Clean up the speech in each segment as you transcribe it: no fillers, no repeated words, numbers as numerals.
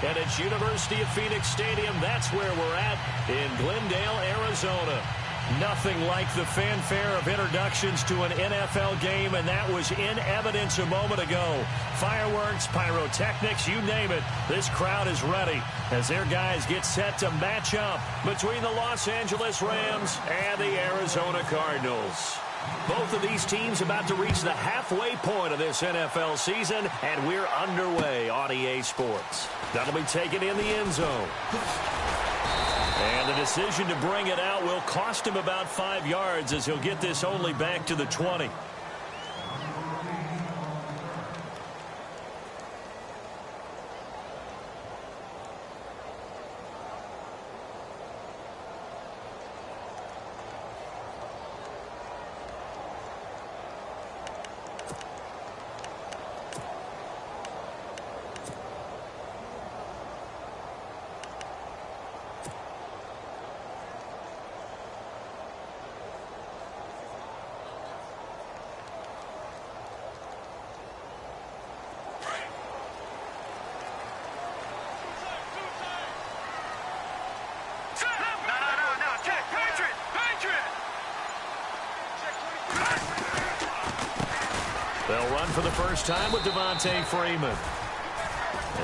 and it's University of Phoenix Stadium. That's where we're at in Glendale, Arizona. Nothing like the fanfare of introductions to an NFL game, and that was in evidence a moment ago. Fireworks, pyrotechnics, you name it. This crowd is ready as their guys get set to match up between the Los Angeles Rams and the Arizona Cardinals. Both of these teams about to reach the halfway point of this NFL season, and we're underway on EA Sports. That'll be taken in the end zone. And the decision to bring it out will cost him about 5 yards as he'll get this only back to the 20. They'll run for the first time with Devontae Freeman.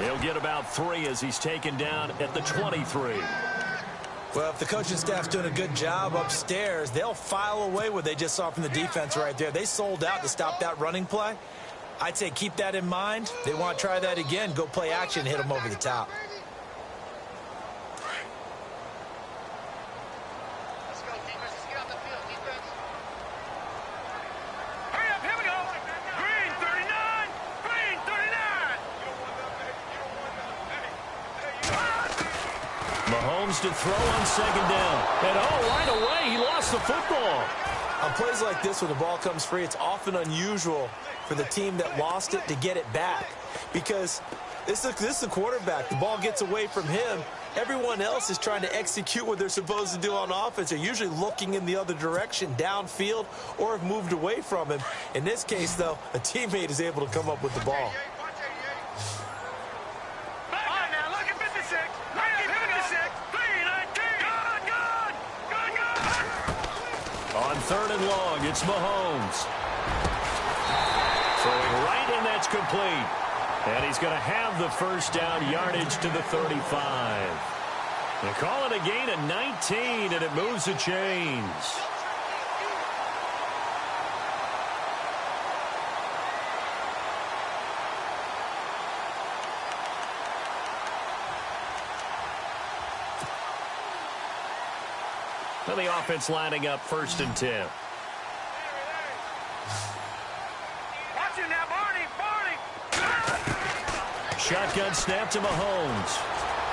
He'll get about 3 as he's taken down at the 23. Well, if the coaching staff's doing a good job upstairs, they'll file away what they just saw from the defense right there. They sold out to stop that running play. I'd say keep that in mind. They want to try that again. Go play action and hit them over the top. To throw on second down. And right away, he lost the football. On plays like this where the ball comes free, it's often unusual for the team that lost it to get it back. Because this is the quarterback. The ball gets away from him. Everyone else is trying to execute what they're supposed to do on offense. They're usually looking in the other direction, downfield, or have moved away from him. In this case, though, a teammate is able to come up with the ball. On 3rd and long, it's Mahomes. Throwing right, and that's complete. And he's going to have the first down, yardage to the 35. They call it a gain of 19, and it moves the chains. The offense lining up 1st and 10. Watch it now, Barney. Shotgun snap to Mahomes.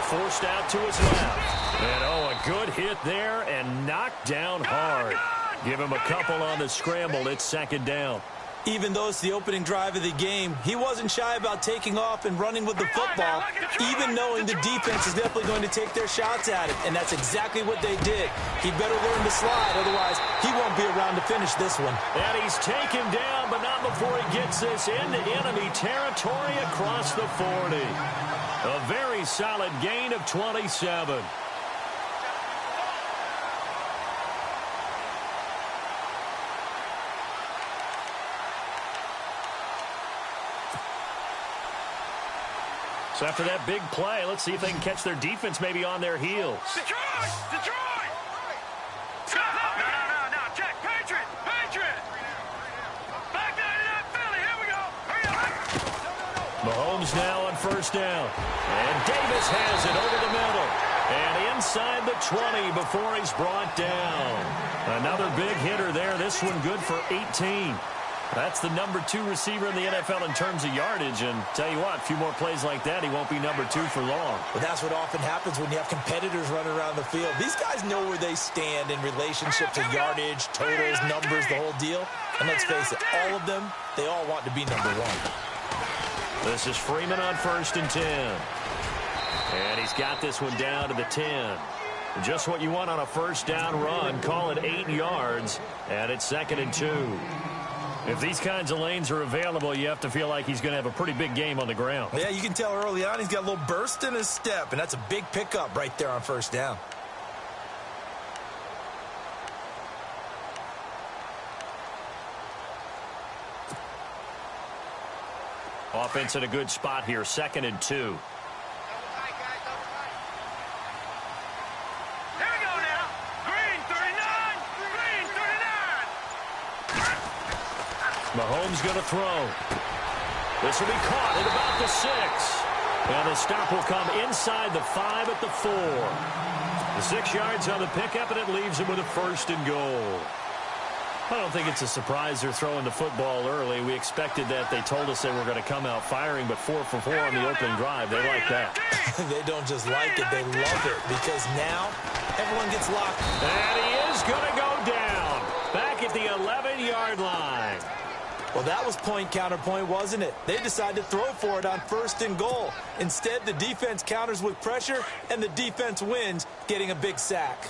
Forced out to his left. And a good hit there and knocked down hard. Give him a couple on the scramble. It's 2nd down. Even though it's the opening drive of the game, he wasn't shy about taking off and running with the football, even knowing the defense is definitely going to take their shots at it. And that's exactly what they did. He better learn to slide, otherwise he won't be around to finish this one. And he's taken down, but not before he gets this into enemy territory across the 40. A very solid gain of 27. So after that big play, let's see if they can catch their defense maybe on their heels. Detroit! No, check, Patriot! Back down to that Philly, here we go! Hurry up! Mahomes now on 1st down. And Davis has it over the middle. And inside the 20 before he's brought down. Another big hitter there, this one good for 18. That's the number 2 receiver in the NFL in terms of yardage. And tell you what, a few more plays like that, he won't be number 2 for long. But that's what often happens when you have competitors running around the field. These guys know where they stand in relationship to yardage, totals, numbers, the whole deal. And let's face it, all of them, they all want to be number 1. This is Freeman on 1st and 10. And he's got this one down to the 10. Just what you want on a 1st down run. Call it 8 yards. And it's 2nd and 2. If these kinds of lanes are available, you have to feel like he's going to have a pretty big game on the ground. Yeah, you can tell early on he's got a little burst in his step, and that's a big pickup right there on first down. Offense in a good spot here, 2nd and 2. Mahomes going to throw. This will be caught at about the 6. And the stop will come inside the 5 at the 4. The 6 yards on the pickup, and it leaves him with a 1st and goal. I don't think it's a surprise they're throwing the football early. We expected that. They told us they were going to come out firing, but 4 for 4 on the opening drive. They like that. They don't just like it, they love it, because now everyone gets locked. And he is going to go down. Back at the 11-yard line. Well, that was point counterpoint, wasn't it? They decided to throw for it on 1st and goal. Instead, the defense counters with pressure, and the defense wins, getting a big sack.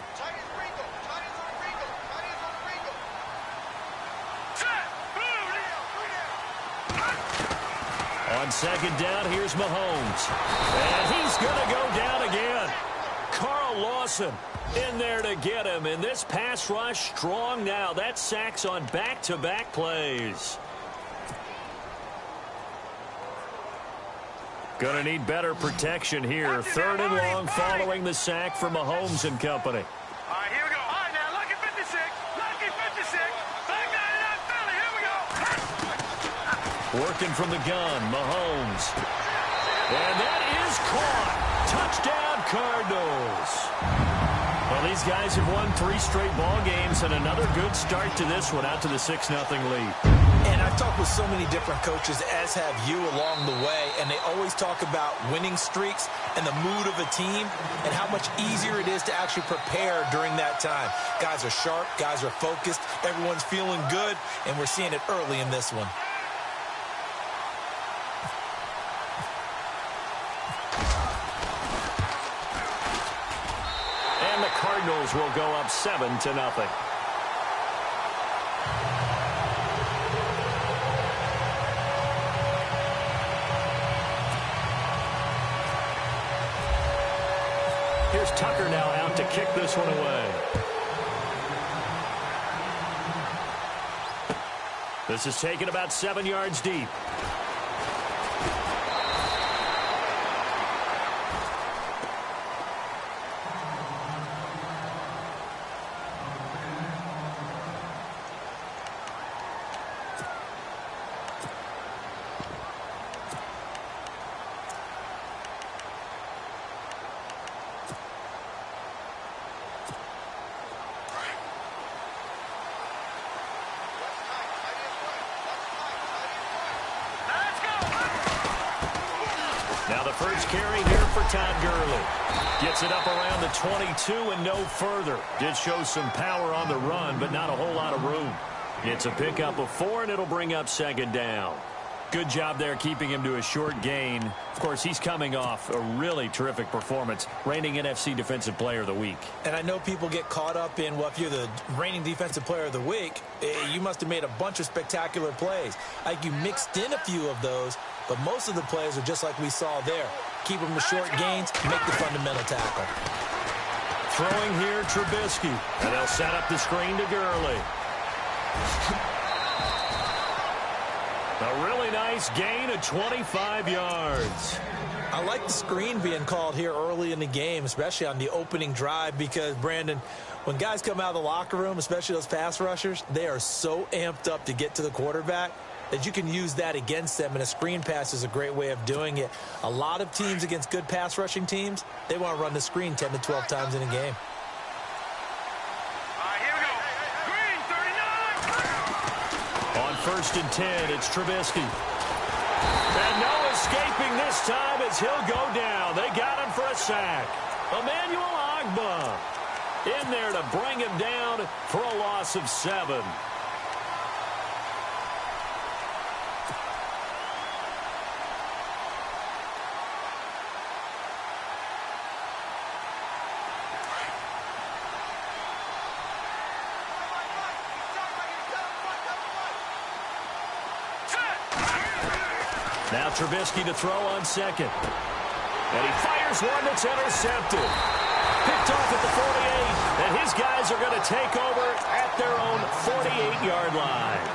On 2nd down, here's Mahomes. And he's going to go down again. Carl Lawson in there to get him. And this pass rush strong now. That sacks on back-to-back plays. Going to need better protection here. 3rd and long following the sack for Mahomes and company. All right, here we go. All right, now, lucky 56. Lucky 56. Back 99 Philly. Here we go. Working from the gun, Mahomes. And that is caught. Touchdown, Cardinals. Well, these guys have won 3 straight ball games, and another good start to this one, out to the 6-0 lead. And I've talked with so many different coaches, as have you, along the way, and they always talk about winning streaks and the mood of a team and how much easier it is to actually prepare during that time. Guys are sharp, guys are focused, everyone's feeling good, and we're seeing it early in this one. And the Cardinals will go up 7-0. Here's Tucker now out to kick this one away. This is taken about 7 yards deep. First carry here for Todd Gurley. Gets it up around the 22 and no further. Did show some power on the run, but not a whole lot of room. It's a pickup of 4, and it'll bring up 2nd down. Good job there keeping him to a short gain. Of course, he's coming off a really terrific performance, reigning NFC Defensive Player of the Week. And I know people get caught up in, well, if you're the reigning Defensive Player of the Week, you must have made a bunch of spectacular plays. Like, you mixed in a few of those, but most of the plays are just like we saw there. Keep them to short gains, make the fundamental tackle. Throwing here, Trubisky. And they'll set up the screen to Gurley. A really nice gain of 25 yards. I like the screen being called here early in the game, especially on the opening drive, because, Brandon, when guys come out of the locker room, especially those pass rushers, they are so amped up to get to the quarterback that you can use that against them, and a screen pass is a great way of doing it. A lot of teams against good pass rushing teams, they want to run the screen 10 to 12 times in a game. On 1st and 10, it's Trubisky. And no escaping this time as he'll go down. They got him for a sack. Emmanuel Ogbah in there to bring him down for a loss of 7. Now Trubisky to throw on second. And he fires one that's intercepted. Picked off at the 48. And his guys are going to take over at their own 48-yard line.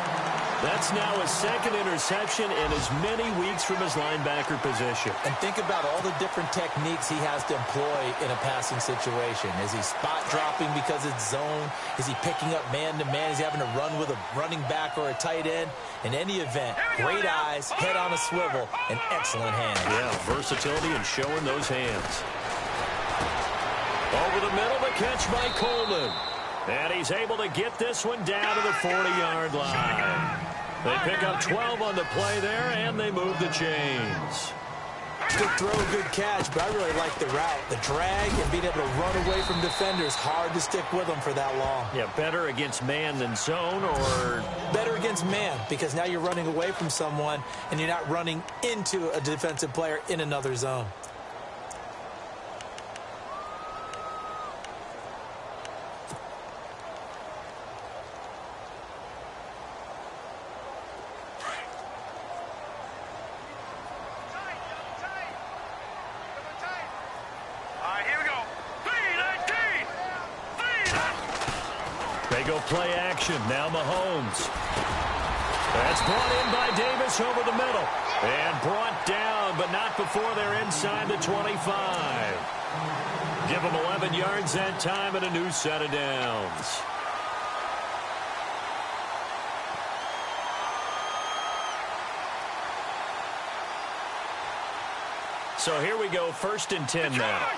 That's now his second interception in as many weeks from his linebacker position. And think about all the different techniques he has to employ in a passing situation. Is he spot dropping because it's zone? Is he picking up man-to-man? Is he having to run with a running back or a tight end? In any event, great eyes, head on a swivel, and excellent hands. Yeah, versatility and showing those hands. Over the middle, the catch by Coleman. And he's able to get this one down to the 40-yard line. They pick up 12 on the play there, and they move the chains. Good throw, good catch, but I really like the route. The drag and being able to run away from defenders. Hard to stick with them for that long. Yeah, better against man than zone, or? Better against man, because now you're running away from someone, and you're not running into a defensive player in another zone. They go play action. Now Mahomes. That's brought in by Davis over the middle. And brought down, but not before they're inside the 25. Give them 11 yards that time and a new set of downs. So here we go, 1st and 10 now.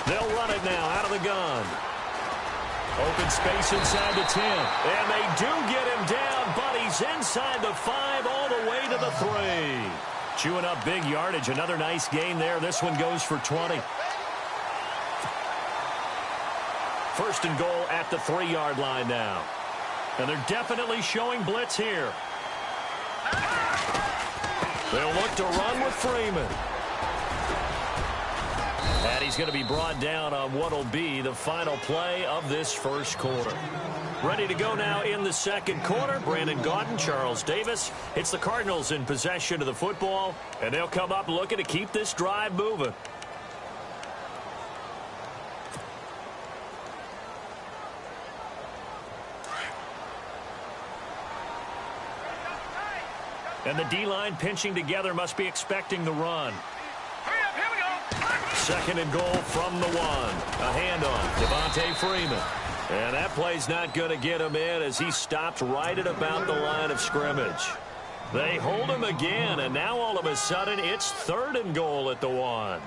They'll run it now out of the gun. Open space inside the 10. And they do get him down, but he's inside the 5 all the way to the 3. Chewing up big yardage. Another nice gain there. This one goes for 20. 1st and goal at the 3-yard line now. And they're definitely showing blitz here. They'll look to run with Freeman. And he's going to be brought down on what will be the final play of this first quarter. Ready to go now in the second quarter. Brandon Gaudin, Charles Davis. It's the Cardinals in possession of the football, and they'll come up looking to keep this drive moving. And the D-line pinching together, must be expecting the run. Second and goal from the 1. A handoff, Devontae Freeman. And that play's not going to get him in as he stopped right at about the line of scrimmage. They hold him again, and now all of a sudden it's 3rd and goal at the 1.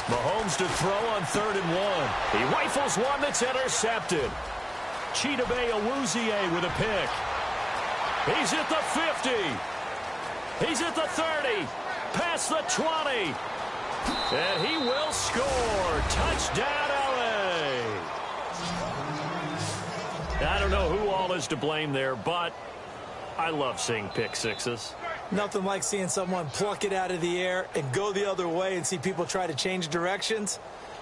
Mahomes to throw on 3rd and 1. He rifles one that's intercepted. Chidobe Awuzie with a pick. He's at the 50. He's at the 30. Past the 20. And he will score. Touchdown, LA. I don't know who all is to blame there, but I love seeing pick sixes. Nothing like seeing someone pluck it out of the air and go the other way and see people try to change directions.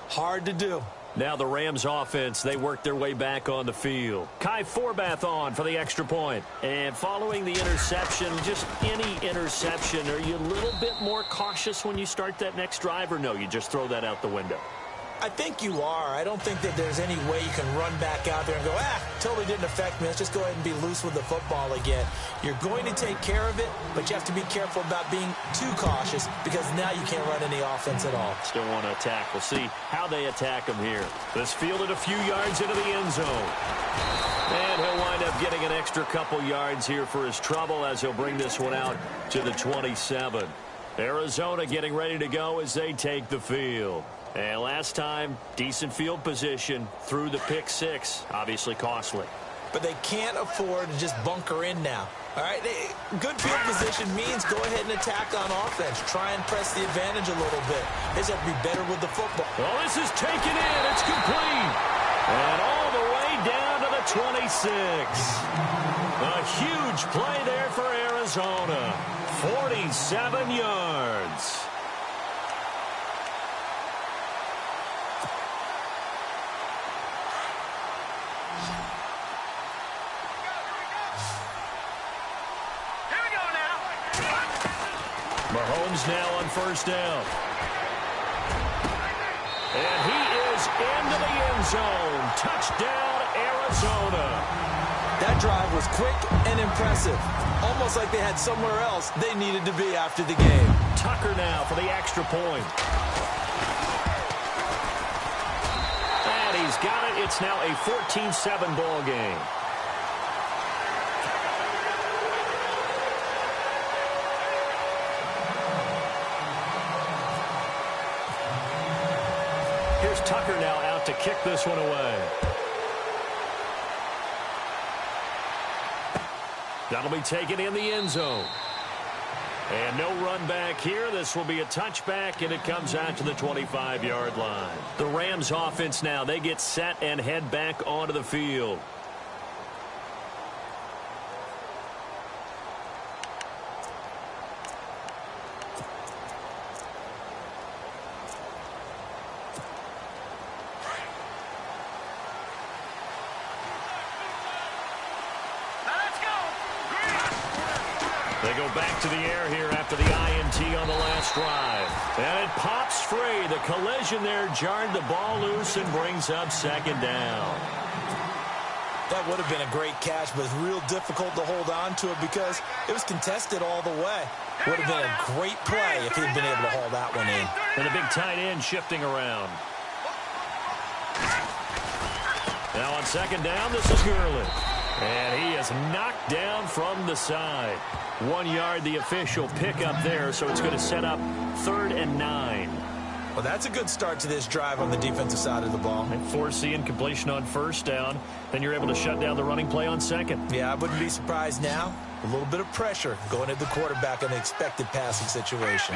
Hard to do. Now the Rams offense, they work their way back on the field. Kai Forbath on for the extra point. And following the interception, just any interception, are you a little bit more cautious when you start that next drive, or no, you just throw that out the window? I think you are. I don't think that there's any way you can run back out there and go, totally didn't affect me. Let's just go ahead and be loose with the football again. You're going to take care of it, but you have to be careful about being too cautious because now you can't run any offense at all. Still want to attack. We'll see how they attack him here. This fielded a few yards into the end zone. And he'll wind up getting an extra couple yards here for his trouble as he'll bring this one out to the 27. Arizona getting ready to go as they take the field. And last time, decent field position through the pick six. Obviously costly. But they can't afford to just bunker in now. All right, good field position means go ahead and attack on offense. Try and press the advantage a little bit. They just have to be better with the football. Well, this is taken in. It's complete. And all the way down to the 26. A huge play there for Arizona. 47 yards. Mahomes now on first down. And he is into the end zone. Touchdown, Arizona. That drive was quick and impressive. Almost like they had somewhere else they needed to be after the game. Tucker now for the extra point. And he's got it. It's now a 14-7 ball game. Here's Tucker now out to kick this one away. That'll be taken in the end zone. And no run back here. This will be a touchback, and it comes out to the 25-yard line. The Rams offense now, they get set and head back onto the field. They go back to the air here after the INT on the last drive. And it pops free. The collision there jarred the ball loose and brings up second down. That would have been a great catch, but it's real difficult to hold on to it because it was contested all the way. Would have been a great play if he'd been able to haul that one in. And a big tight end shifting around. Now on second down, this is Gurley. And he is knocked down from the side. 1 yard, the official pickup there, so it's going to set up 3rd and 9. Well, that's a good start to this drive on the defensive side of the ball. And force the incompletion on first down. Then you're able to shut down the running play on second. Yeah, I wouldn't be surprised now. A little bit of pressure going at the quarterback in the expected passing situation.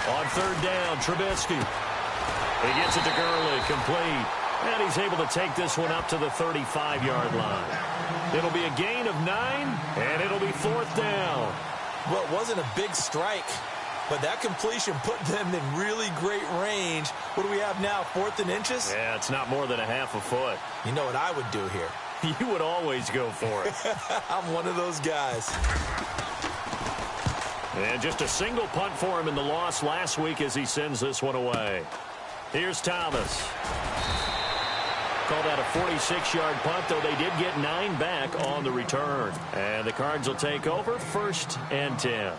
On 3rd down, Trubisky. He gets it to Gurley, complete. And he's able to take this one up to the 35-yard line. It'll be a gain of 9, and it'll be 4th down. Well, it wasn't a big strike, but that completion put them in really great range. What do we have now, 4th and inches? Yeah, it's not more than a half a foot. You know what I would do here? You would always go for it. I'm one of those guys. And just a single punt for him in the loss last week as he sends this one away. Here's Thomas. Call that a 46-yard punt, though they did get 9 back on the return. And the Cards will take over 1st and 10.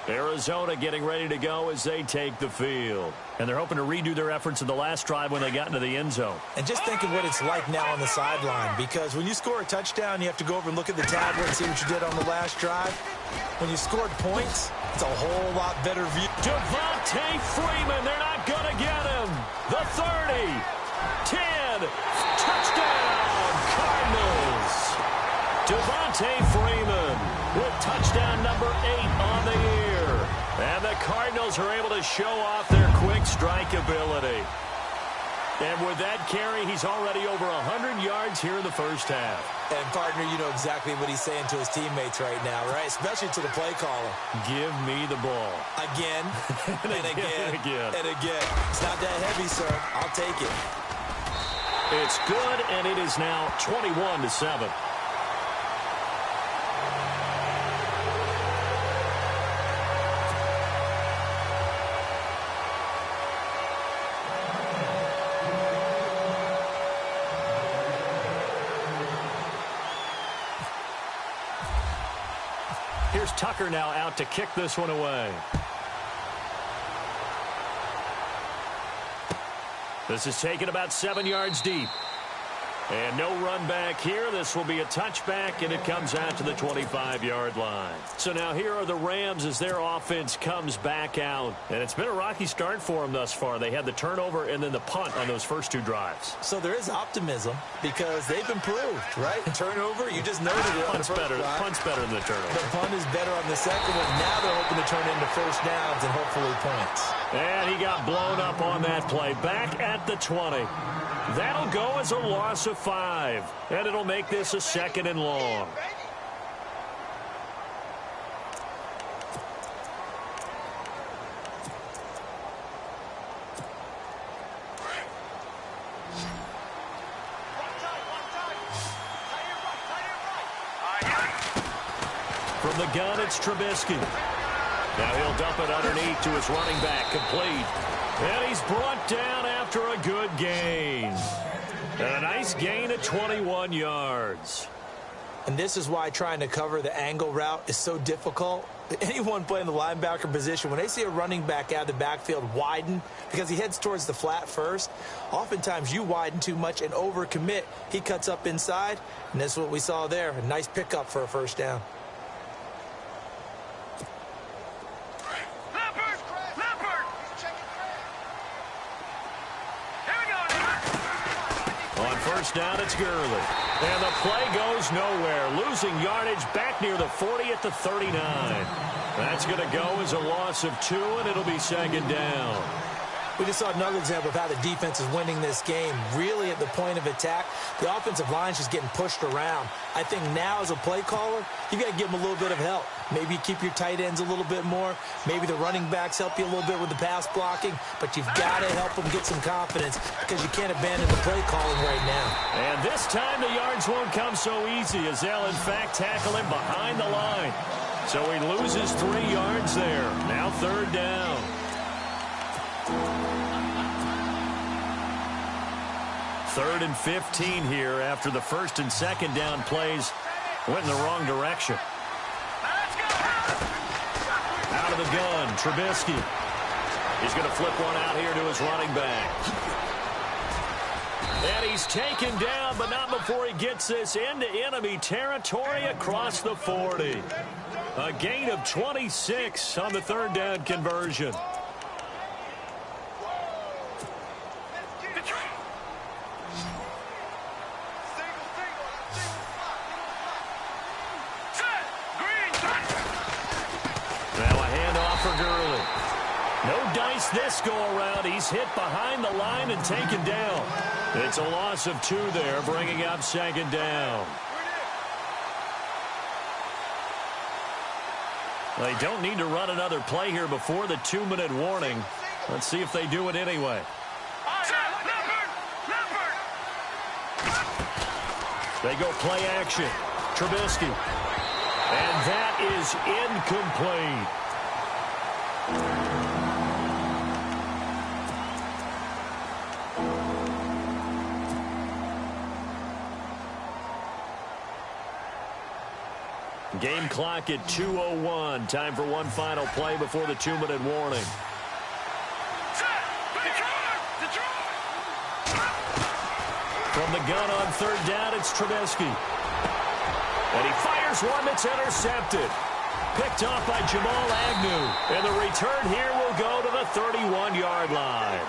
Arizona getting ready to go as they take the field. And they're hoping to redo their efforts in the last drive when they got into the end zone. And just think of what it's like now on the sideline, because when you score a touchdown, you have to go over and look at the tablet and see what you did on the last drive. When you scored points, it's a whole lot better view. Devontae Freeman, they're not going to get him. The 30, 10, touchdown, Cardinals. Devontae Freeman with touchdown number 8 on the year. And the Cardinals are able to show off their quick strike ability. And with that carry, he's already over 100 yards here in the first half. And, partner, you know exactly what he's saying to his teammates right now, right? Especially to the play caller. Give me the ball. Again, and again, and again. It's not that heavy, sir. I'll take it. It's good, and it is now 21-7. Here's Tucker now out to kick this one away. This is taken about 7 yards deep. And no run back here. This will be a touchback, and it comes out to the 25-yard line. So now here are the Rams as their offense comes back out. And it's been a rocky start for them thus far. They had the turnover and then the punt on those first two drives. So there is optimism because they've improved, right? Turnover, you just noted it. Punt's better than the turnover. The punt is better on the second one. Now they're hoping to turn into first downs and hopefully points. And he got blown up on that play. Back at the 20. That'll go as a loss of 5. And it'll make this a 2nd and long. From the gun, it's Trubisky. Now he'll dump it underneath to his running back, complete. And he's brought down after a good gain. And a nice gain of 21 yards. And this is why trying to cover the angle route is so difficult. Anyone playing the linebacker position, when they see a running back out of the backfield widen because he heads towards the flat first, oftentimes you widen too much and overcommit. He cuts up inside, and this is what we saw there. A nice pickup for a first down. First down, it's Gurley. And the play goes nowhere. Losing yardage back near the 40 at the 39. That's going to go as a loss of 2, and it'll be 2nd down. We just saw another example of how the defense is winning this game. Really at the point of attack, the offensive line is just getting pushed around. I think now as a play caller, you got to give them a little bit of help. Maybe keep your tight ends a little bit more. Maybe the running backs help you a little bit with the pass blocking. But you've got to help them get some confidence because you can't abandon the play calling right now. And this time the yards won't come so easy as they'll, in fact, tackle him behind the line. So he loses 3 yards there. Now 3rd down. Third and 15 here after the 1st and 2nd down plays went in the wrong direction. Out of the gun, Trubisky. He's going to flip one out here to his running back. And he's taken down, but not before he gets this into enemy territory across the 40. A gain of 26 on the 3rd down conversion. This go around, he's hit behind the line and taken down. It's a loss of 2 there, bringing up 2nd down. They don't need to run another play here before the 2-minute warning. Let's see if they do it anyway. They go play action. Trubisky. And that is incomplete. Game clock at 2:01. Time for one final play before the 2-minute warning. From the gun on 3rd down, it's Trubisky. And he fires one that's intercepted. Picked off by Jamal Agnew. And the return here will go to the 31-yard line.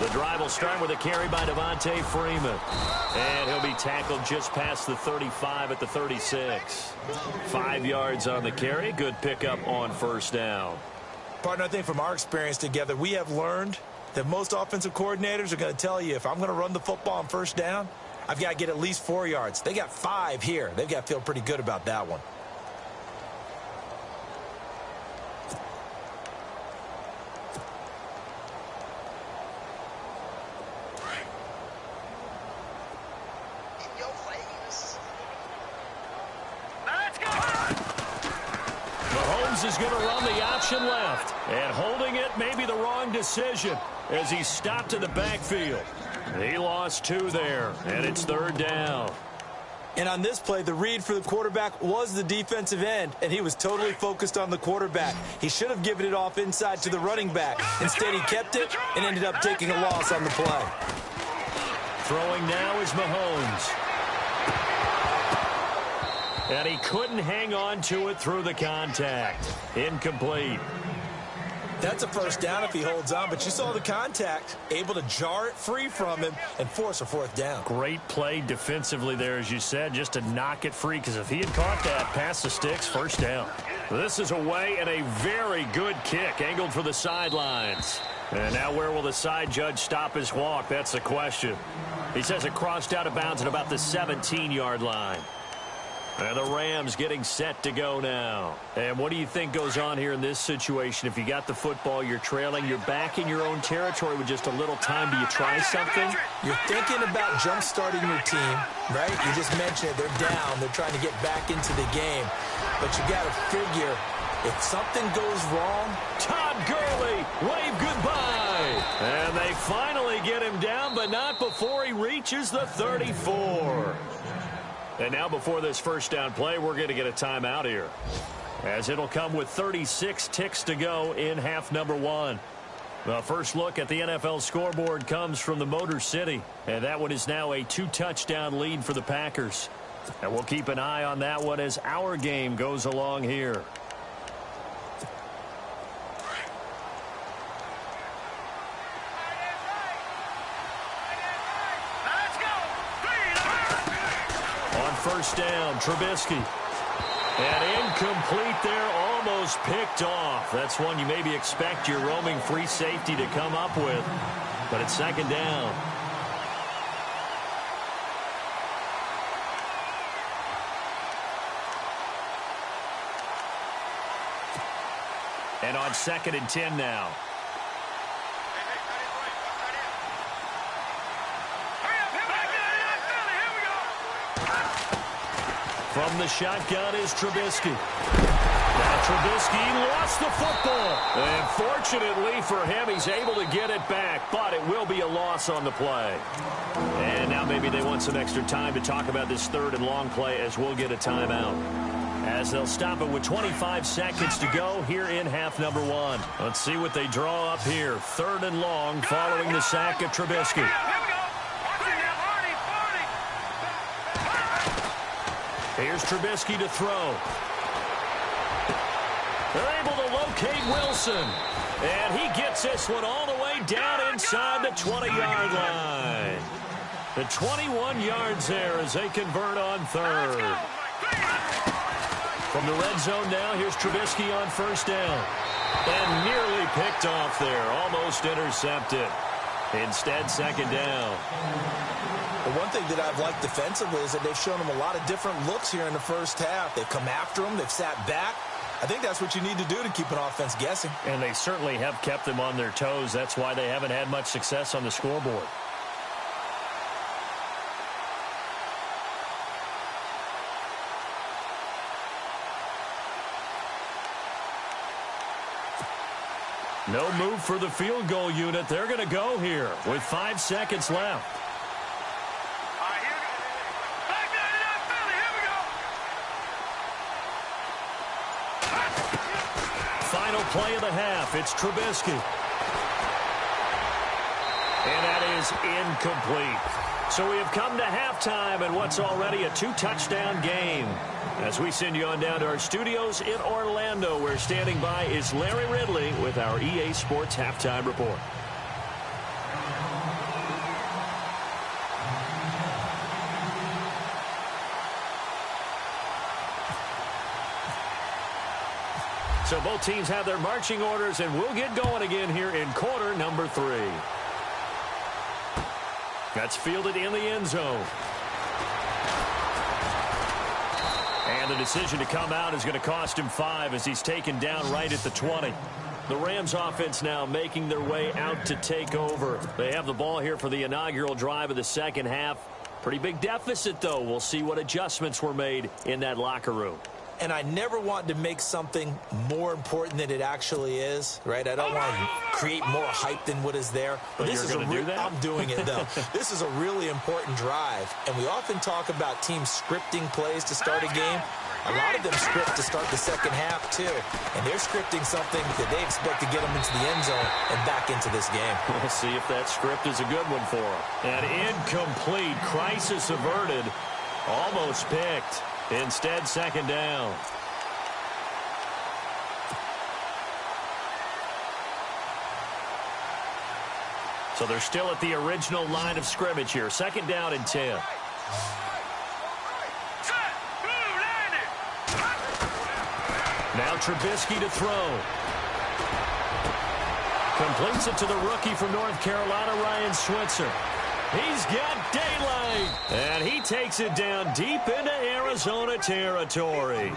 The drive will start with a carry by Devontae Freeman. And he'll be tackled just past the 35 at the 36. 5 yards on the carry. Good pickup on 1st down. Partner, I think from our experience together, we have learned that most offensive coordinators are going to tell you, if I'm going to run the football on 1st down, I've got to get at least 4 yards. They got 5 here. They've got to feel pretty good about that one. Is going to run the option left, and holding it may be the wrong decision as he stopped in the backfield. He lost 2 there, and it's 3rd down. And on this play, the read for the quarterback was the defensive end, and he was totally focused on the quarterback. He should have given it off inside to the running back. Instead, he kept it and ended up taking a loss on the play. Throwing now is Mahomes. And he couldn't hang on to it through the contact. Incomplete. That's a first down if he holds on, but you saw the contact. Able to jar it free from him and force a 4th down. Great play defensively there, as you said, just to knock it free, because if he had caught that, past the sticks, first down. This is away and a very good kick, angled for the sidelines. And now where will the side judge stop his walk? That's the question. He says it crossed out of bounds at about the 17-yard line. And the Rams getting set to go now. And what do you think goes on here in this situation? If you got the football, you're trailing, you're back in your own territory with just a little time. Do you try something? You're thinking about jump-starting your team, right? You just mentioned it. They're down. They're trying to get back into the game. But you got to figure, if something goes wrong... Todd Gurley, wave goodbye. And they finally get him down, but not before he reaches the 34. And now before this first down play, we're going to get a timeout here, as it'll come with 36 ticks to go in half number 1. The first look at the NFL scoreboard comes from the Motor City, and that one is now a 2-touchdown lead for the Packers. And we'll keep an eye on that one as our game goes along here. First down, Trubisky. And incomplete there, almost picked off. That's one you maybe expect your roaming free safety to come up with. But it's 2nd down. And on 2nd and 10 now. From the shotgun is Trubisky. Now Trubisky lost the football. And fortunately for him, he's able to get it back, but it will be a loss on the play. And now maybe they want some extra time to talk about this 3rd and long play, as we'll get a timeout, as they'll stop it with 25 seconds to go here in half number 1. Let's see what they draw up here. 3rd and long following the sack of Trubisky. Here's Trubisky to throw. They're able to locate Wilson. And he gets this one all the way down inside the 20-yard line. The 21 yards there as they convert on 3rd. From the red zone now, here's Trubisky on 1st down. And nearly picked off there. Almost intercepted. Instead, 2nd down. The one thing that I've liked defensively is that they've shown them a lot of different looks here in the first half. They've come after them. They've sat back. I think that's what you need to do to keep an offense guessing. And they certainly have kept them on their toes. That's why they haven't had much success on the scoreboard. No move for the field goal unit. They're going to go here with 5 seconds left. Final play of the half. It's Trubisky. And that is incomplete. So we have come to halftime in what's already a 2-touchdown game. As we send you on down to our studios in Orlando, where standing by is Larry Ridley with our EA Sports Halftime Report. So both teams have their marching orders, and we'll get going again here in quarter number 3. That's fielded in the end zone. And the decision to come out is going to cost him 5 as he's taken down right at the 20. The Rams offense now making their way out to take over. They have the ball here for the inaugural drive of the second half. Pretty big deficit, though. We'll see what adjustments were made in that locker room. And I never want to make something more important than it actually is, right? I don't want to create more hype than what is there. But this is do that? I'm doing it, though. This is a really important drive. And we often talk about teams scripting plays to start a game. A lot of them script to start the second half, too. And they're scripting something that they expect to get them into the end zone and back into this game. We'll see if that script is a good one for them. An incomplete, crisis averted, almost picked. Instead, second down. So they're still at the original line of scrimmage here. Second down and 10. Now Trubisky to throw. Completes it to the rookie from North Carolina, Ryan Switzer. He's got daylight. And he takes it down deep into Arizona territory.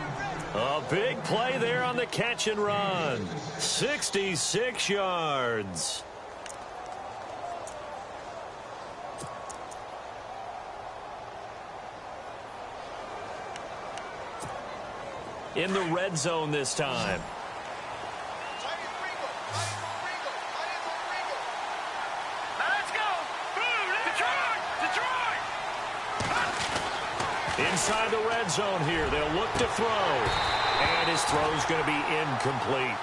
A big play there on the catch and run. 66 yards. In the red zone this time. Inside the red zone here. They'll look to throw. And his throw's going to be incomplete.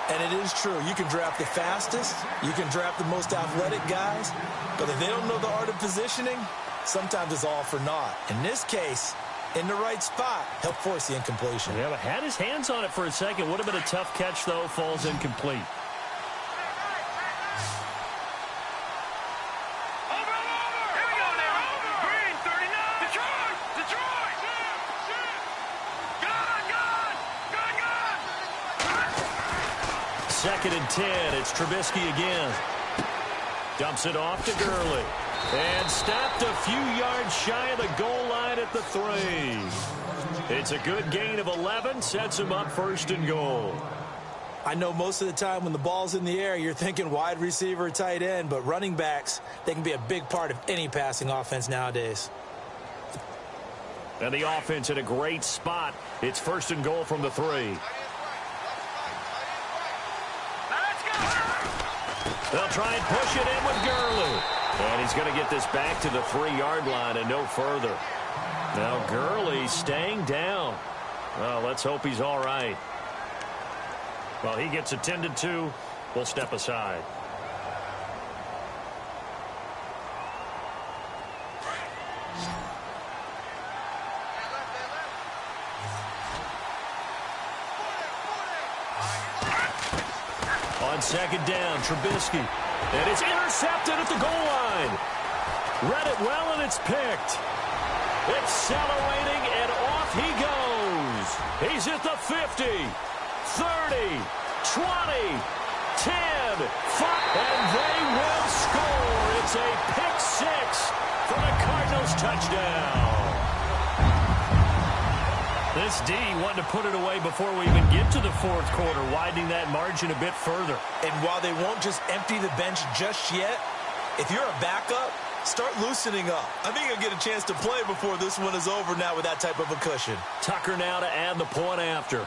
And it is true. You can draft the fastest. You can draft the most athletic guys. But if they don't know the art of positioning, sometimes it's all for naught. In this case, in the right spot, help force the incompletion. Yeah, but had his hands on it for a second. Would have been a tough catch, though. Falls incomplete. Second and 10. It's Trubisky again. Dumps it off to Gurley. And stopped a few yards shy of the goal line at the 3. It's a good gain of 11. Sets him up first and goal. I know most of the time when the ball's in the air, you're thinking wide receiver, tight end. But running backs, they can be a big part of any passing offense nowadays. And the offense in a great spot. It's first and goal from the 3. They'll try and push it in with Gurley. And he's going to get this back to the 3-yard line and no further. Now Gurley staying down. Well, let's hope he's all right. Well, he gets attended to. We'll step aside. On second down, Trubisky. And it's intercepted at the goal line. Read it well, and it's picked. Accelerating, and off he goes. He's at the 50, 30, 20, 10, 5, and they will score. It's a pick 6 for the Cardinals touchdown. This D wanted to put it away before we even get to the fourth quarter, widening that margin a bit further. And while they won't just empty the bench just yet, if you're a backup, start loosening up. I think you'll get a chance to play before this one is over now with that type of a cushion. Tucker now to add the point after.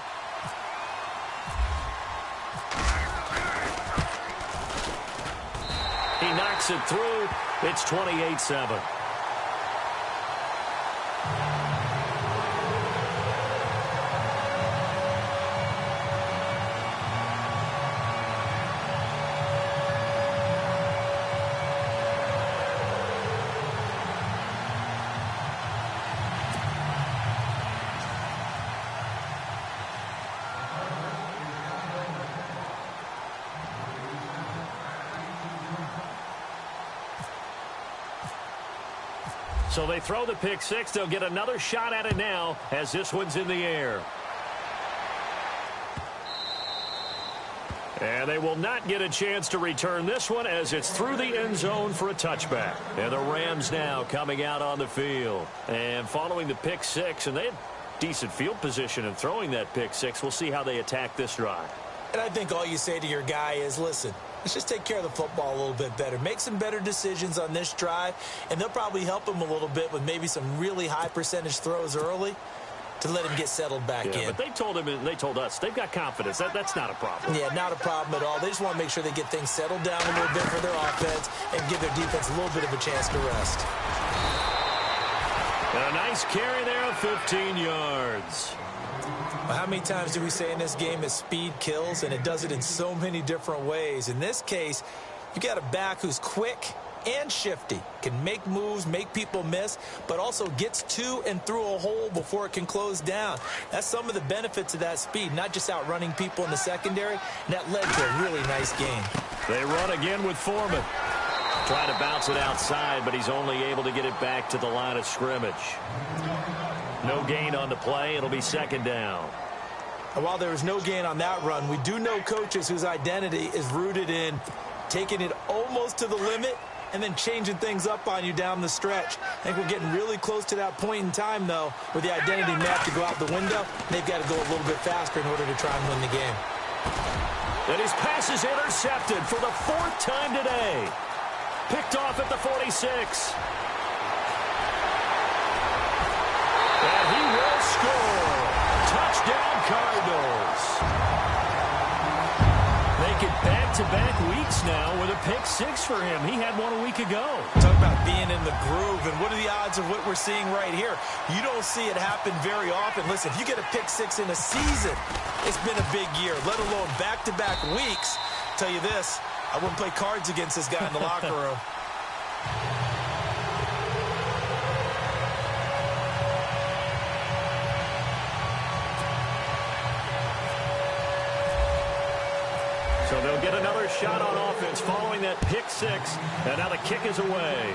He knocks it through. It's 28-7. So they throw the pick 6. They'll get another shot at it now as this one's in the air. And they will not get a chance to return this one as it's through the end zone for a touchback. And the Rams now coming out on the field. And following the pick 6, and they decent field position and throwing that pick six. We'll see how they attack this drive. And I think all you say to your guy is, listen, let's just take care of the football a little bit better. Make some better decisions on this drive, and they'll probably help him a little bit with maybe some really high percentage throws early to let him get settled back in. But they told him and they told us they've got confidence. That's not a problem. Yeah, not a problem at all. They just want to make sure they get things settled down a little bit for their offense and give their defense a little bit of a chance to rest. And a nice carry there of 15 yards. Well, how many times do we say in this game that speed kills, and it does it in so many different ways? In this case, you got a back who's quick and shifty, can make moves, make people miss, but also gets to and through a hole before it can close down. That's some of the benefits of that speed, not just outrunning people in the secondary, and that led to a really nice game. They run again with Foreman. Trying to bounce it outside, but he's only able to get it back to the line of scrimmage. No gain on the play. It'll be second down. And while there was no gain on that run, we do know coaches whose identity is rooted in taking it almost to the limit and then changing things up on you down the stretch. I think we're getting really close to that point in time, though, where the identity may have to go out the window. They've got to go a little bit faster in order to try and win the game. And his pass is intercepted for the fourth time today. Picked off at the 46. And he will score. Touchdown, Cardinals. Make it back-to-back weeks now with a pick six for him. He had one a week ago. Talk about being in the groove, and what are the odds of what we're seeing right here? You don't see it happen very often. Listen, if you get a pick six in a season, it's been a big year, let alone back-to-back weeks. I'll tell you this, I wouldn't play cards against this guy in the locker room. So they'll get another shot on offense following that pick six, and now the kick is away.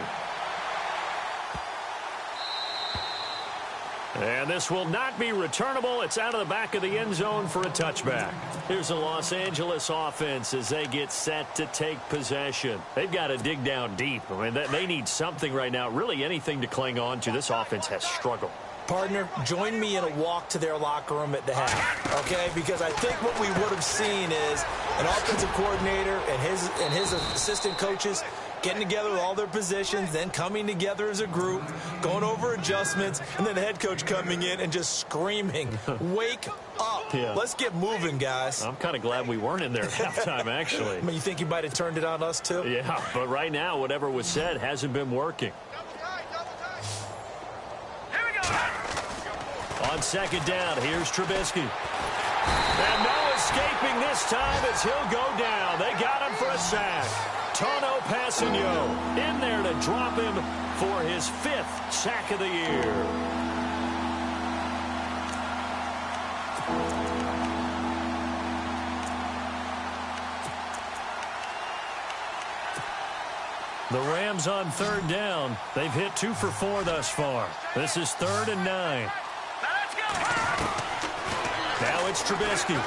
And this will not be returnable. It's out of the back of the end zone for a touchback. Here's the Los Angeles offense as they get set to take possession. They've got to dig down deep. I mean, they need something right now, really anything to cling on to. This offense has struggled. Partner, join me in a walk to their locker room at the half, okay? Because I think what we would have seen is an offensive coordinator and his assistant coaches getting together with all their positions, then coming together as a group, going over adjustments, and then the head coach coming in and just screaming, wake up. Yeah. Let's get moving, guys. I'm kind of glad we weren't in there at halftime, actually. I mean, you think he might have turned it on us, too? Yeah, but right now, whatever was said hasn't been working. On second down, here's Trubisky. And no escaping this time as he'll go down. They got him for a sack. Tano Passigno in there to drop him for his 5th sack of the year. The Rams on third down. They've hit 2 for 4 thus far. This is 3rd and 9. Now it's Trubisky.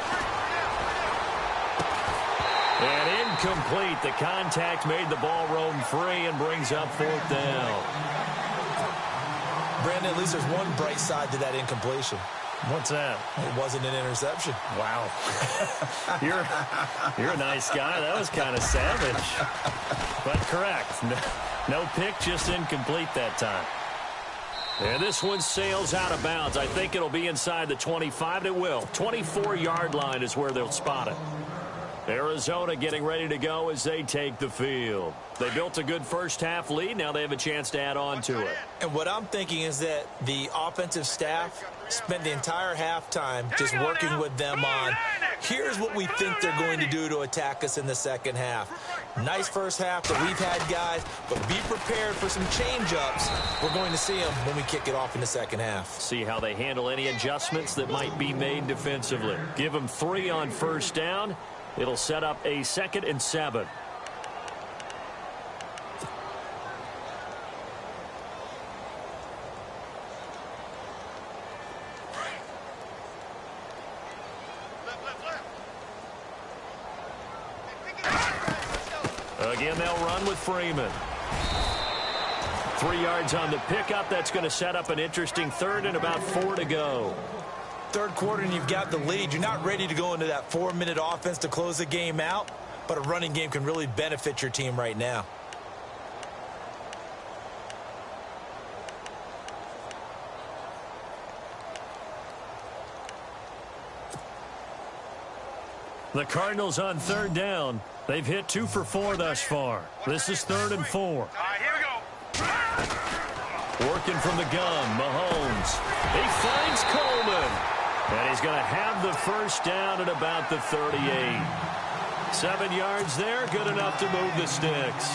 And incomplete. The contact made the ball roam free and brings up 4th down. Brandon, at least there's one bright side to that incompletion. What's that? It wasn't an interception. Wow. You're a nice guy. That was kind of savage. But correct. No pick, just incomplete that time. And this one sails out of bounds. I think it'll be inside the 25. It will. 24-yard line is where they'll spot it. Arizona getting ready to go as they take the field. They built a good first-half lead. Now they have a chance to add on to it. And what I'm thinking is that the offensive staff spent the entire halftime just working with them on, here's what we think they're going to do to attack us in the second half. Nice first half that we've had, guys, but be prepared for some change-ups. We're going to see them when we kick it off in the second half. See how they handle any adjustments that might be made defensively. Give them 3 on first down. It'll set up a 2nd and 7. Again, they'll run with Freeman. 3 yards on the pickup. That's going to set up an interesting third and about 4 to go. Third quarter and you've got the lead. You're not ready to go into that 4-minute offense to close the game out, but a running game can really benefit your team right now. The Cardinals on third down. They've hit 2 for 4 thus far. This is 3rd and 4. All right, here we go. Working from the gun, Mahomes. He finds Coleman. And he's going to have the first down at about the 38. 7 yards there, good enough to move the sticks.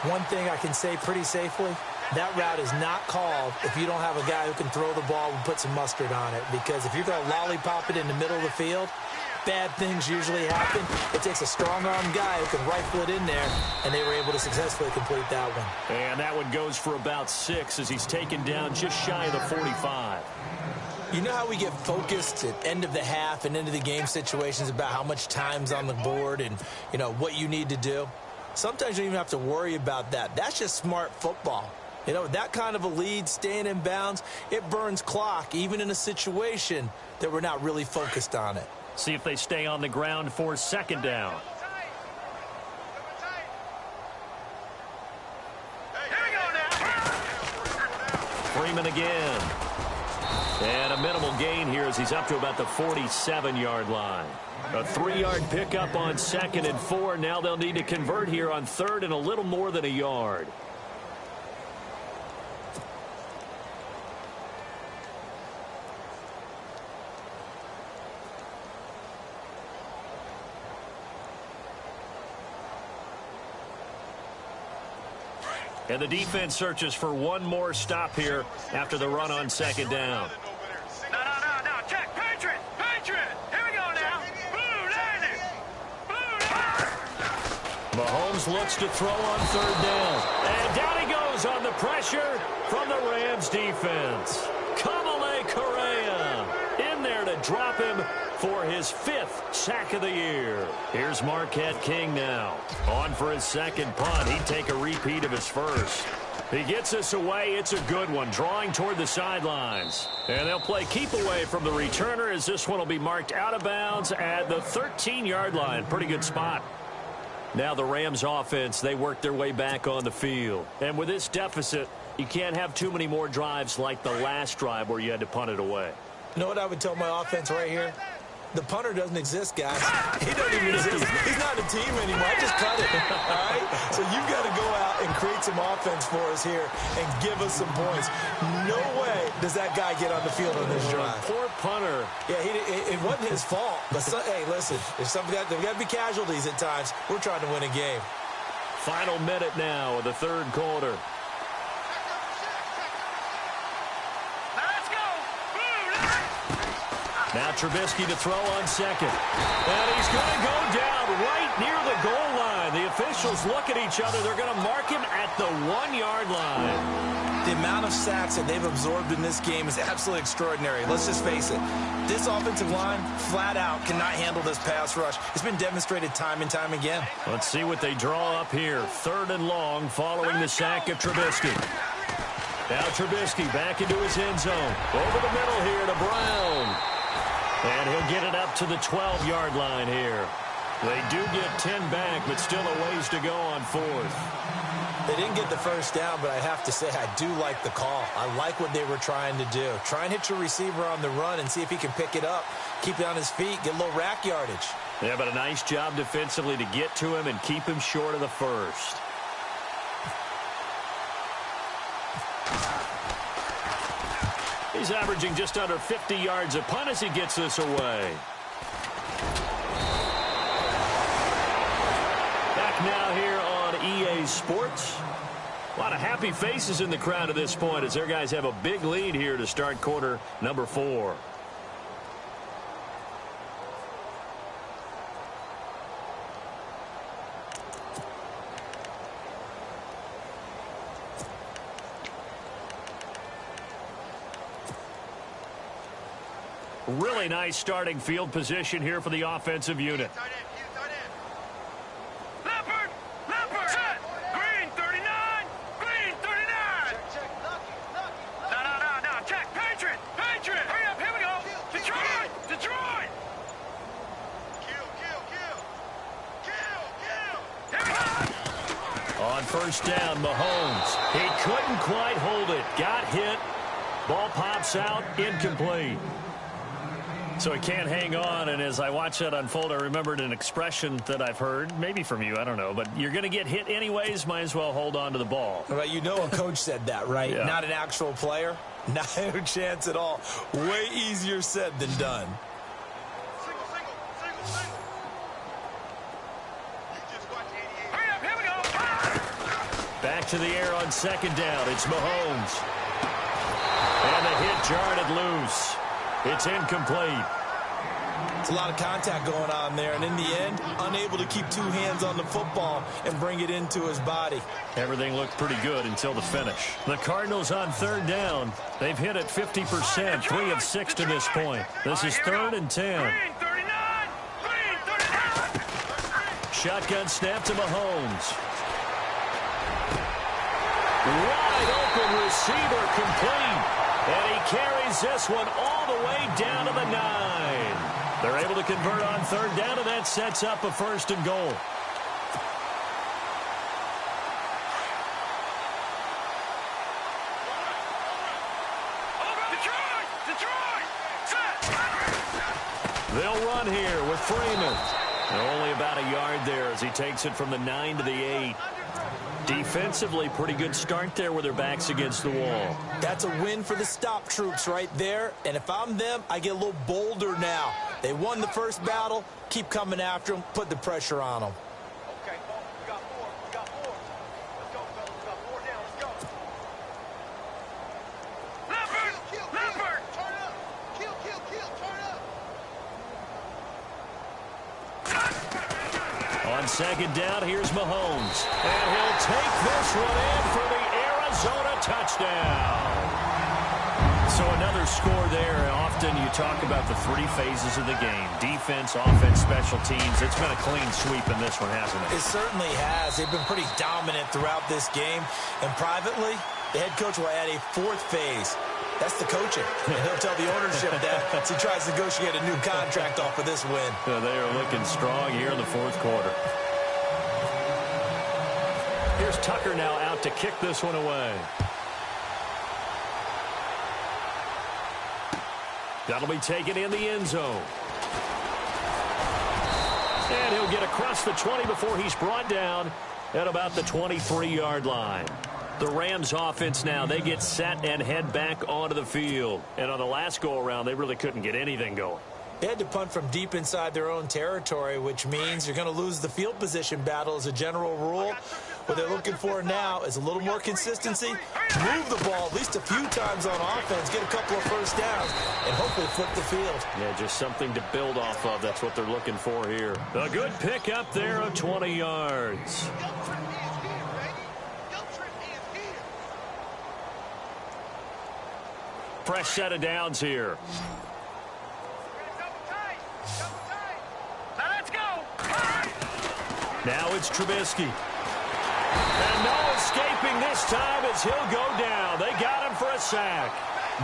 One thing I can say pretty safely, that route is not called if you don't have a guy who can throw the ball and put some mustard on it. Because if you're going to lollipop it in the middle of the field, bad things usually happen. It takes a strong-arm guy who can rifle it in there, and they were able to successfully complete that one. And that one goes for about 6 as he's taken down just shy of the 45. You know how we get focused at end of the half and into the game situations about how much time's on the board and, you know, what you need to do? Sometimes you don't even have to worry about that. That's just smart football. You know, that kind of a lead, staying in bounds, it burns clock, even in a situation that we're not really focused on it. See if they stay on the ground for 2nd down. Freeman again. And a minimal gain here as he's up to about the 47-yard line. A 3-yard pickup on 2nd and 4. Now they'll need to convert here on 3rd and a little more than a yard. And the defense searches for one more stop here after the run on 2nd down. No, check, Patriot, here we go now. Blue landing. Mahomes looks to throw on 3rd down. And down he goes on the pressure from the Rams defense. Kamale Correa in there to drop him for his 5th sack of the year. Here's Marquette King now. On for his 2nd punt. He'd take a repeat of his 1st. He gets this away. It's a good one, drawing toward the sidelines. And they'll play keep away from the returner as this one will be marked out of bounds at the 13-yard line. Pretty good spot. Now the Rams offense, they work their way back on the field. And with this deficit, you can't have too many more drives like the last drive where you had to punt it away. You know what I would tell my offense right here? The punter doesn't exist, guys. He doesn't even exist. He's not a team anymore. I just cut it, all right? So you've got to go out and create some offense for us here and give us some points. No way does that guy get on the field on this drive. Poor punter. Yeah, it wasn't his fault. But, hey, listen, there's got to be casualties at times. We're trying to win a game. Final minute now of the 3rd quarter. Now Trubisky to throw on 2nd. And he's going to go down right near the goal line. The officials look at each other. They're going to mark him at the 1-yard line. The amount of sacks that they've absorbed in this game is absolutely extraordinary. Let's just face it. This offensive line, flat out, cannot handle this pass rush. It's been demonstrated time and time again. Let's see what they draw up here. 3rd and long following the sack of Trubisky. Now Trubisky back into his end zone. Over the middle here to Brown. And he'll get it up to the 12-yard line here. They do get 10 back, but still a ways to go on 4th. They didn't get the first down, but I have to say I do like the call. I like what they were trying to do. Try and hit your receiver on the run and see if he can pick it up, keep it on his feet, get a little rack yardage. Yeah, but a nice job defensively to get to him and keep him short of the first. He's averaging just under 50 yards a punt as he gets this away. Back now here on EA Sports. A lot of happy faces in the crowd at this point as their guys have a big lead here to start quarter number 4. Really nice starting field position here for the offensive unit. Leopard, set, green 39, On first down, Mahomes. He couldn't quite hold it. Got hit. Ball pops out, incomplete. So he can't hang on, and as I watch that unfold, I remembered an expression that I've heard, maybe from you, I don't know, but you're going to get hit anyways, might as well hold on to the ball. Well, you know a coach said that, right? Yeah. Not an actual player. Not a chance at all. Way easier said than done. Back to the air on second down. It's Mahomes. And the hit jarred it loose. It's incomplete. It's a lot of contact going on there, and in the end, unable to keep two hands on the football and bring it into his body. Everything looked pretty good until the finish. The Cardinals on third down. They've hit it 50%, 3 of 6 to this point. This is 3rd and 10. Shotgun snap to Mahomes. Wide open receiver complete. And he carries this one all the way down to the 9. They're able to convert on third down, and that sets up a 1st and goal. They'll run here with Freeman. And only about a yard there as he takes it from the 9 to the 8. Defensively, pretty good start there with their backs against the wall. That's a win for the stop troops right there. And if I'm them, I get a little bolder now. They won the first battle. Keep coming after them. Put the pressure on them. Okay, we got 4. We got 4. Let's go, fellas. We got 4 down. Let's go. Leopard! Leopard! Turn up. Kill. Turn up. On second down, here's Mahomes. And he'll take this one in for the Arizona touchdown. So another score there. Often you talk about the 3 phases of the game. Defense, offense, special teams. It's been a clean sweep in this one, hasn't it? It certainly has. They've been pretty dominant throughout this game. And privately, the head coach will add a 4th phase. That's the coaching. And he'll tell the ownership that as he tries to negotiate a new contract off of this win. Yeah, they are looking strong here in the 4th quarter. Here's Tucker now out to kick this one away. That'll be taken in the end zone. And he'll get across the 20 before he's brought down at about the 23-yard line. The Rams offense now, they get set and head back onto the field. And on the last go-around, they really couldn't get anything going. They had to punt from deep inside their own territory, which means you're going to lose the field position battle as a general rule. What they're looking for now is a little more consistency, move the ball at least a few times on offense, get a couple of first downs, and hopefully flip the field. Yeah, just something to build off of. That's what they're looking for here. A good pick up there of 20 yards. Fresh set of downs here. Now it's Trubisky. And no escaping this time as he'll go down. They got him for a sack.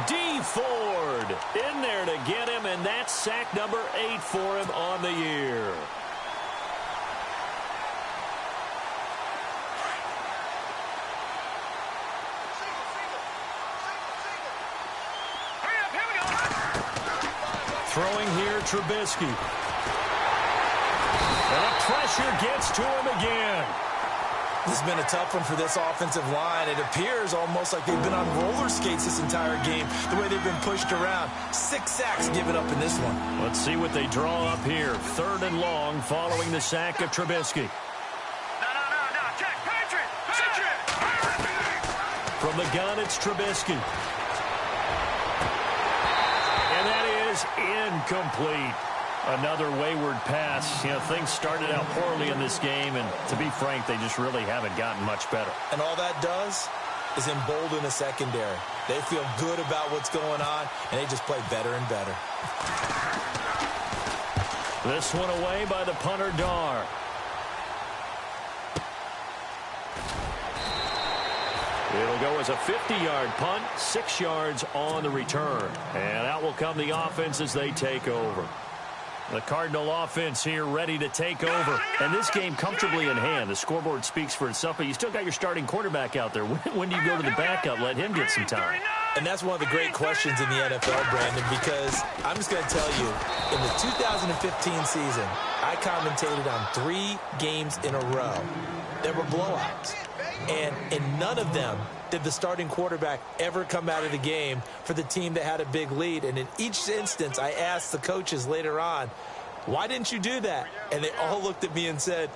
D. Ford in there to get him, and that's sack number 8 for him on the year. Throwing here, Trubisky. And the pressure gets to him again. This has been a tough one for this offensive line. It appears almost like they've been on roller skates this entire game, the way they've been pushed around. 6 sacks given up in this one. Let's see what they draw up here. 3rd and long following the sack of Trubisky. No, Jack, Patrick! From the gun, it's Trubisky. And that is incomplete. Another wayward pass. You know, things started out poorly in this game, and to be frank, they just really haven't gotten much better. And all that does is embolden the secondary. They feel good about what's going on, and they just play better and better. This one away by the punter, Dar. It'll go as a 50-yard punt, 6 yards on the return. And out will come the offense as they take over. The Cardinal offense here ready to take over. And this game comfortably in hand. The scoreboard speaks for itself, but you still got your starting quarterback out there. When do you go to the backup? Let him get some time. And that's one of the great questions in the NFL, Brandon, because I'm just going to tell you, in the 2015 season, I commentated on 3 games in a row. There were blowouts. And in none of them did the starting quarterback ever come out of the game for the team that had a big lead. And in each instance, I asked the coaches later on, why didn't you do that? And they all looked at me and said,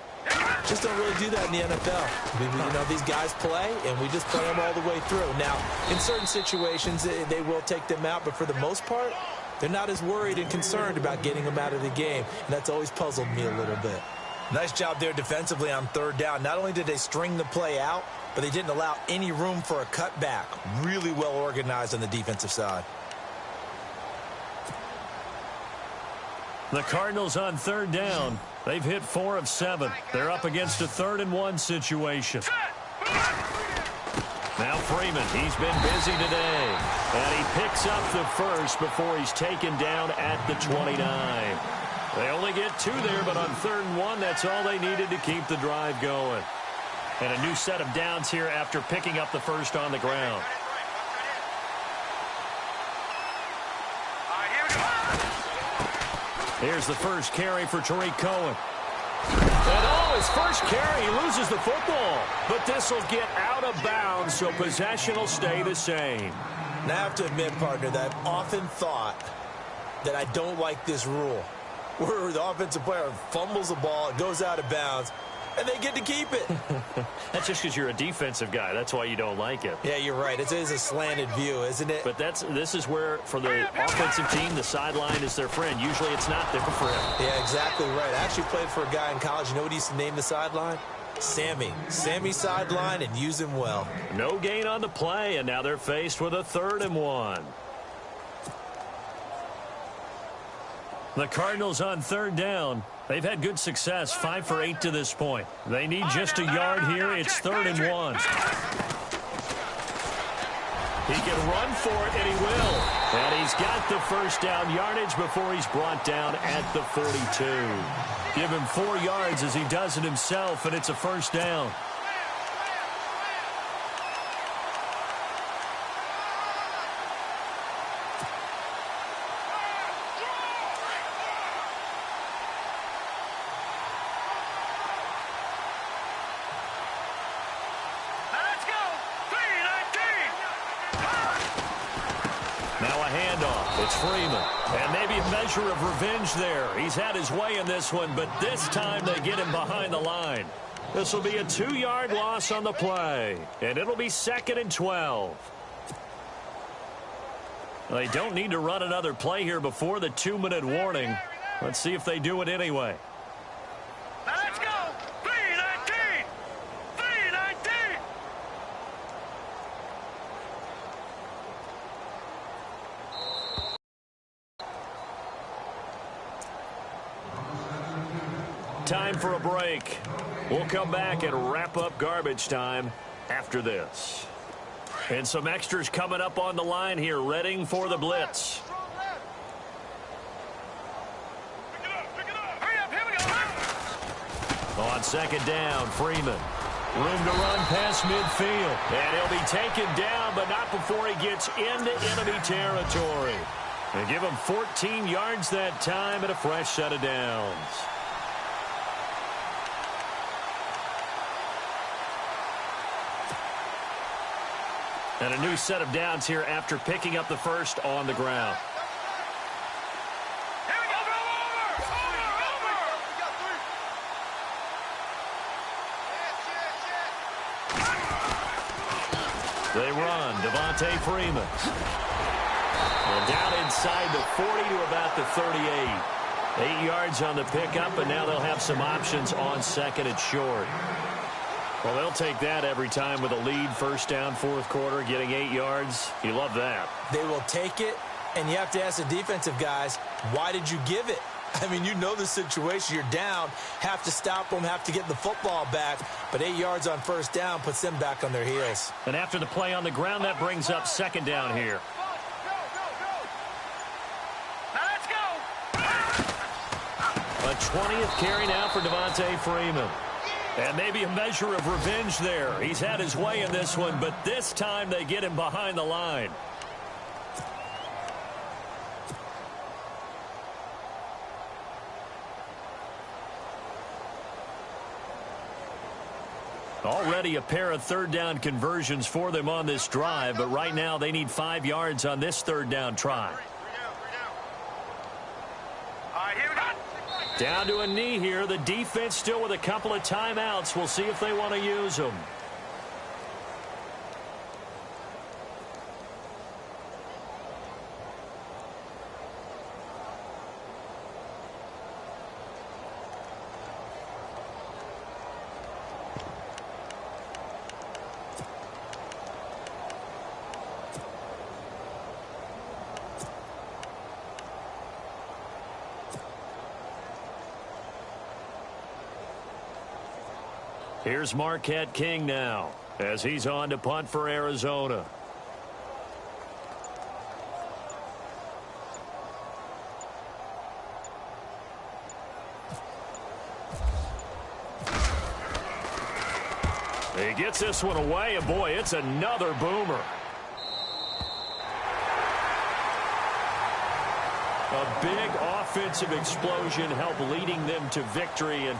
just don't really do that in the NFL. These guys play, and we just play them all the way through. Now, in certain situations, they will take them out, but for the most part, they're not as worried and concerned about getting them out of the game. And that's always puzzled me a little bit. Nice job there defensively on third down. Not only did they string the play out, but they didn't allow any room for a cutback. Really well organized on the defensive side. The Cardinals on third down. They've hit 4 of 7. They're up against a 3rd and 1 situation. Now Freeman, he's been busy today. And he picks up the first before he's taken down at the 29. They only get 2 there, but on 3rd and 1, that's all they needed to keep the drive going. And a new set of downs here after picking up the first on the ground. Here's the first carry for Tariq Cohen. And his first carry, he loses the football. But this will get out of bounds, so possession will stay the same. Now, I have to admit, partner, that I've often thought that I don't like this rule, where the offensive player fumbles the ball, it goes out of bounds, and they get to keep it. That's just because you're a defensive guy. That's why you don't like it. Yeah, you're right. It is a slanted view, isn't it? But this is where, for the offensive team, the sideline is their friend. Usually it's not there for him. Yeah, exactly right. I actually played for a guy in college. You know what he used to name the sideline? Sammy. Sammy sideline, and use him well. No gain on the play, and now they're faced with a 3rd and 1. The Cardinals on third down. They've had good success, 5 for 8 to this point. They need just a yard here. It's 3rd and 1. He can run for it, and he will. And he's got the first down yardage before he's brought down at the 42. Give him 4 yards as he does it himself, and it's a first down. It's Freeman. And maybe a measure of revenge there. He's had his way in this one, but this time they get him behind the line. This will be a 2-yard loss on the play. And it'll be 2nd and 12. They don't need to run another play here before the 2-minute warning. Let's see if they do it anyway. Let's go. 3-19. 3-19. Time for a break. We'll come back and wrap up garbage time after this. And some extras coming up on the line here, readying for the blitz. On 2nd down, Freeman. Room to run past midfield. And he'll be taken down, but not before he gets into enemy territory. They give him 14 yards that time and a fresh set of downs. And a new set of downs here after picking up the first on the ground. They run. Devontae Freeman. And down inside the 40 to about the 38. 8 yards on the pickup, and now they'll have some options on 2nd and short. Well, they'll take that every time with a lead, 1st down, 4th quarter, getting 8 yards. You love that. They will take it, and you have to ask the defensive guys, why did you give it? I mean, you know the situation. You're down, have to stop them, have to get the football back, but 8 yards on 1st down puts them back on their heels. And after the play on the ground, that brings up 2nd down here. 20th carry now for Devontae Freeman. And maybe a measure of revenge there. He's had his way in this one, but this time they get him behind the line. Already a pair of third down conversions for them on this drive, but right now they need 5 yards on this third down try. Down to a knee here. The defense still with a couple of timeouts. We'll see if they want to use them. Here's Marquette King now as he's on to punt for Arizona. He gets this one away, and boy, it's another boomer. A big offensive explosion helped leading them to victory, and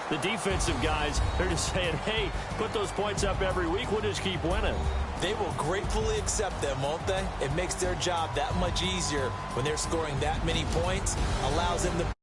the defensive guys, they're just saying, hey, put those points up every week. We'll just keep winning. They will gratefully accept them, won't they? It makes their job that much easier when they're scoring that many points. Allows them to